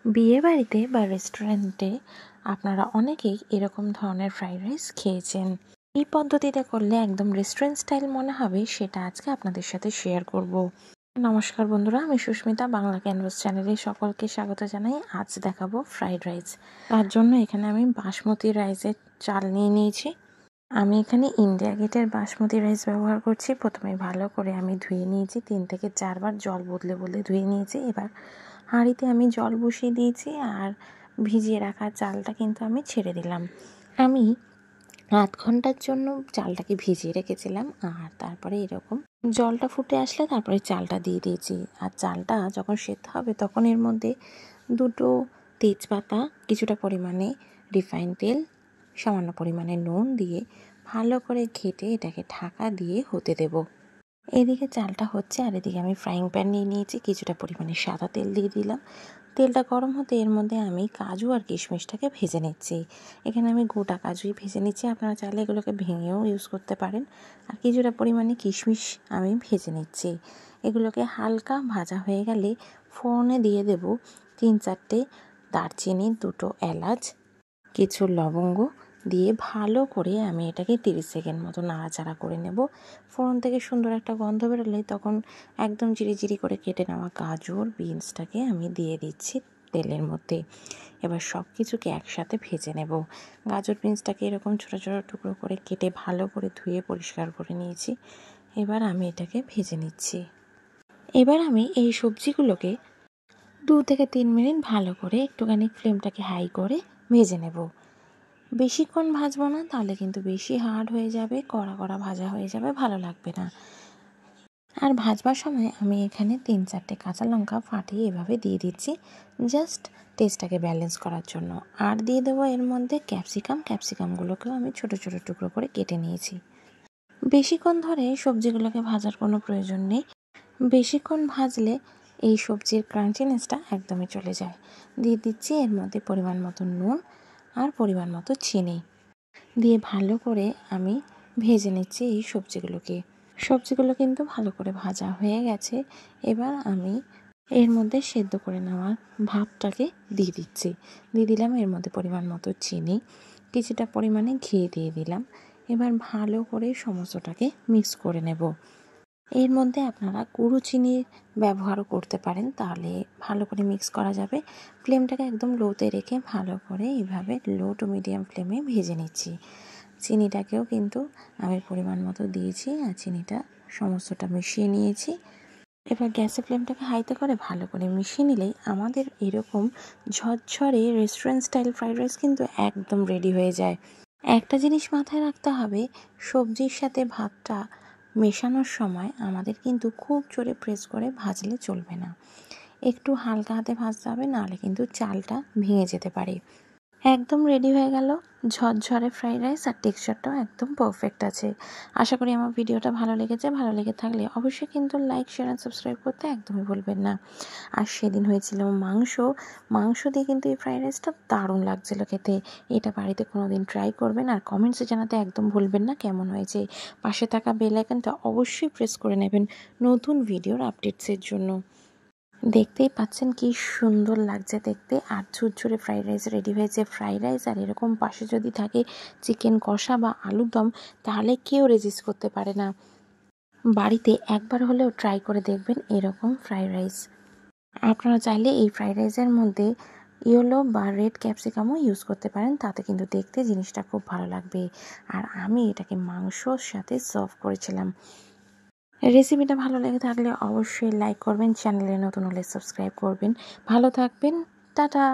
বিয়েবাড়িতে বা রেস্টুরেন্টে আপনারা অনেকেই এরকম ধরনের ফ্রাইড রাইস খেয়েছেন। এই পদ্ধতিতে করলে একদম রেস্টুরেন্ট স্টাইল মনে হবে, সেটা আজকে আপনাদের সাথে শেয়ার করব। নমস্কার বন্ধুরা, আমি সুস্মিতা, বাংলা ক্যানভাস চ্যানেলে সকলকে স্বাগত জানাই। আজ দেখাবো ফ্রাইড রাইস। তার জন্য এখানে আমি বাসমতি রাইসের চাল নিয়ে নিয়েছি। আমি এখানে ইন্ডিয়া গেটের বাসমতি রাইস ব্যবহার করছি। প্রথমে ভালো করে আমি ধুয়ে নিয়েছি, 3 থেকে 4 বার জল বদলে বদলে ধুয়ে নিয়েছি। এবার হাঁড়িতে আমি জল বসিয়ে দিয়েছি আর ভিজিয়ে রাখা চালটা কিন্তু আমি ছেড়ে দিলাম। আমি আধ ঘন্টার জন্য চালটাকে ভিজিয়ে রেখেছিলাম, আর তারপরে এরকম জলটা ফুটে আসলে তারপরে চালটা দিয়ে দিয়েছি। আর চালটা যখন সেদ্ধ হবে তখন এর মধ্যে 2টো তেজপাতা, কিছুটা পরিমাণে রিফাইন তেল, সামান্য পরিমাণে নুন দিয়ে ভালো করে ঘেটে এটাকে ঢাকা দিয়ে হতে দেব। এদিকে চালটা হচ্ছে আর এদিকে আমি ফ্রাইং প্যান নিয়ে নিয়েছি, কিছুটা পরিমাণে সাদা তেল দিয়ে দিলাম। তেলটা গরম হতে এর মধ্যে আমি কাজু আর কিশমিশটাকে ভেজে নিচ্ছি। এখানে আমি গোটা কাজুই ভেজে নিচ্ছি, আপনারা চাইলে এগুলোকে ভেঙেও ইউজ করতে পারেন। আর কিছুটা পরিমাণে কিশমিশ আমি ভেজে নিচ্ছি। এগুলোকে হালকা ভাজা হয়ে গেলে ফোড়নে দিয়ে দেব 3-4টে দারচিনি, 2টো এলাচ, কিছু লবঙ্গ দিয়ে ভালো করে আমি এটাকে 30 সেকেন্ড মতো নাড়াচাড়া করে নেব। ফোড়ন থেকে সুন্দর একটা গন্ধ বেরোলে তখন একদম জিরি করে কেটে নেওয়া গাজর, বিনসটাকে আমি দিয়ে দিচ্ছি তেলের মধ্যে। এবার সব কিছুকে একসাথে ভেজে নেব। গাজর, বিনসটাকে এরকম ছোটো ছোটো টুকরো করে কেটে ভালো করে ধুয়ে পরিষ্কার করে নিয়েছি। এবার আমি এটাকে ভেজে নিচ্ছি। এবার আমি এই সবজিগুলোকে 2 থেকে 3 মিনিট ভালো করে একটুখানি ফ্লেমটাকে হাই করে ভেজে নেব। বেশিক্ষণ ভাজবো না, তাহলে কিন্তু বেশি হার্ড হয়ে যাবে, কড়া ভাজা হয়ে যাবে, ভালো লাগবে না। আর ভাজবার সময় আমি এখানে 3-4টে কাঁচা লঙ্কা ফাটিয়ে এভাবে দিয়ে দিচ্ছি, জাস্ট টেস্টটাকে ব্যালেন্স করার জন্য। আর দিয়ে দেবো এর মধ্যে ক্যাপসিকামগুলোকেও আমি ছোটো ছোটো টুকরো করে কেটে নিয়েছি। বেশিক্ষণ ধরে সবজিগুলোকে ভাজার কোনো প্রয়োজন নেই। বেশিক্ষণ ভাজলে এই সবজির ক্রাঞ্চিনেসটা একদমই চলে যায়। দিয়ে দিচ্ছি এর মধ্যে পরিমাণ মতো নুন আর পরিমাণ মতো চিনি দিয়ে ভালো করে আমি ভেজে নিচ্ছি এই সবজিগুলো কিন্তু ভালো করে ভাজা হয়ে গেছে। এবার আমি এর মধ্যে সেদ্ধ করে নেওয়া ভাতটাকে দিয়ে দিলাম এর মধ্যে পরিমাণ মতো চিনি, কিছুটা পরিমাণে ঘি দিয়ে দিলাম। এবার ভালো করে সমস্তটাকে মিক্স করে নেব। এর মধ্যে আপনারা গুঁড়ো চিনি ব্যবহারও করতে পারেন, তাহলে ভালো করে মিক্স করা যাবে। ফ্লেমটাকে একদম লোতে রেখে ভালো করে এইভাবে লো টু মিডিয়াম ফ্লেমে ভেজে নিচ্ছি। চিনিটাকেও কিন্তু আমি পরিমাণ মতো দিয়েছি আর চিনিটা সমস্তটা মিশিয়ে নিয়েছি। এবার গ্যাসের ফ্লেমটাকে হাইতে করে ভালো করে মিশিয়ে নিলেই আমাদের এরকম ঝরঝরে রেস্টুরেন্ট স্টাইল ফ্রাইড রাইস কিন্তু একদম রেডি হয়ে যায়। একটা জিনিস মাথায় রাখতে হবে, সবজির সাথে ভাতটা মেশানোর সময় আমাদের কিন্তু খুব জোরে প্রেস করে ভাজলে চলবে না, একটু হালকা হাতে ভাজতে হবে, নাহলে কিন্তু চালটা ভেঙে যেতে পারে। একদম রেডি হয়ে গেল ঝরঝরে ফ্রাইড রাইস, আর টেক্সচারটাও একদম পারফেক্ট আছে। আশা করি আমার ভিডিওটা ভালো লেগেছে। ভালো লেগে থাকলে অবশ্যই কিন্তু লাইক, শেয়ার অ্যান্ড সাবস্ক্রাইব করতে একদমই ভুলবেন না। আর সেদিন হয়েছিল মাংস দিয়ে কিন্তু এই ফ্রাইড রাইসটা দারুণ লাগছিল খেতে। এটা বাড়িতে কোনো দিন ট্রাই করবেন আর কমেন্টসে জানাতে একদম ভুলবেন না কেমন হয়েছে। পাশে থাকা বেল আইকনটা অবশ্যই প্রেস করে নেবেন নতুন ভিডিওর আপডেটসের জন্য। দেখতেই পাচ্ছেন কি সুন্দর লাগছে দেখতে, আর ঝুরঝুরে ফ্রাইড রাইস রেডি হয়েছে। ফ্রাইড রাইস আর এরকম পাশে যদি থাকে চিকেন কষা বা আলুর দম, তাহলে কেউ রেজিস্ট করতে পারে না। বাড়িতে একবার হলেও ট্রাই করে দেখবেন এরকম ফ্রাইড রাইস। আপনারা চাইলে এই ফ্রাইড রাইসের মধ্যে ইয়েলো বা রেড ক্যাপসিকামও ইউজ করতে পারেন, তাতে কিন্তু দেখতে জিনিসটা খুব ভালো লাগবে। আর আমি এটাকে মাংসর সাথে সার্ভ করেছিলাম। রেসিপিটা ভালো লেগে থাকলে অবশ্যই লাইক করবেন, চ্যানেলে নতুন হলে সাবস্ক্রাইব করবেন। ভালো থাকবেন, টাটা।